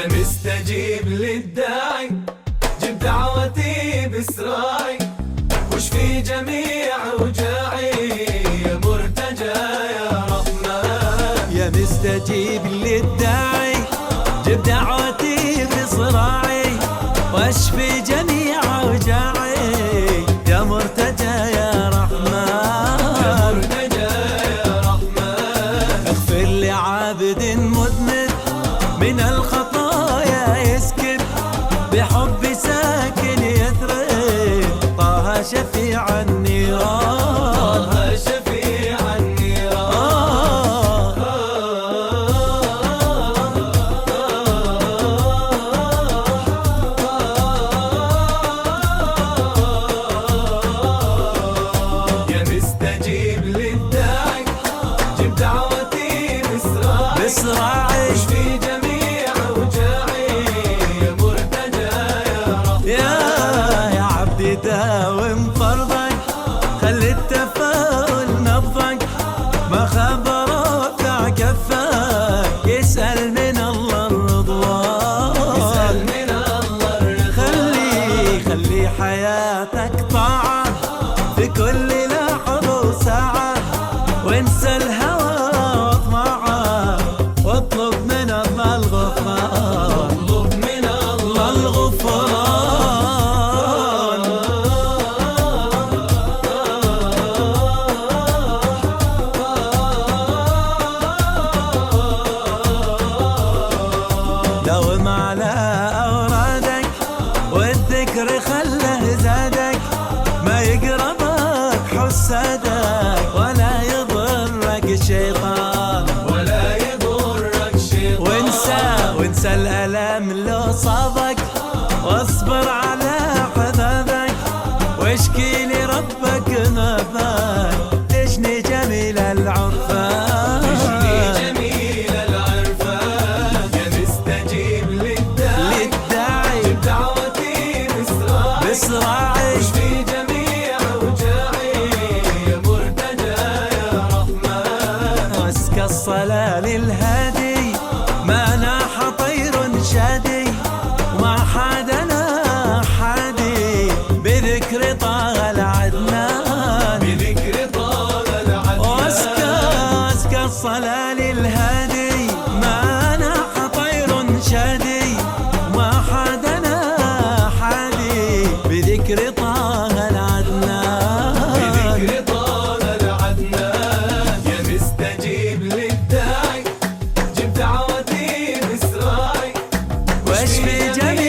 يا مستجيب للداعي جب دعوتي بإسراعي واشفي جميع وجاعي يا مرتجى يا رحمن. يا مستجيب للداعي جب دعوتي بإسراعي واشفي جميع وجاعي يا مرتجى يا رحمن. يا مرتجى يا رحمن. اغفر لعابد مذنب من الخطايا يسكب بحب ساكن يثرب طه شفيع النيران. طه شفيع النيران. يا مستجيب للداعي جب دعوتي بإسراعي واشفي جميع وجاعي يا مرتجى يا رحمن. يا عبدي داوم فرضك خلي التفاؤل نبضك ما خبر رافع كفاك يسأل من الله الرضوان. يسأل من الله الرضوان. خلي حياتك طاعة في كل لحظة وساعة وانسى الهوى واطمعه واطلب من الله الغفران. اطلب من الله الغفران. داوم على أورادك والذكر خله زادك ما يقربك حسادك ولا يضرك الشيطان. ولا يضرك شيطان. وانسى الألم لو صابك واصبر على حبابك واشكي لربك ما فاك تشني جميل العرفان. تشني جميل العرفان. يا مستجيب للداعي جب دعوتي بإسراعي واشفي جميع وجاعي يا مرتجى يا رحمن. واسكى الصلاة للهادي ما ناح طير شادي وما حادنا حادي بذكر طه العدنان. بذكر طه العدنان. واسكى الصلاة للهادي ما ناح طير شادي وما حادنا حادي بذكر طه العدنان. بذكر طه العدنان. يا مستجيب للداعي جب دعوتي بإسراعي واشفي جميع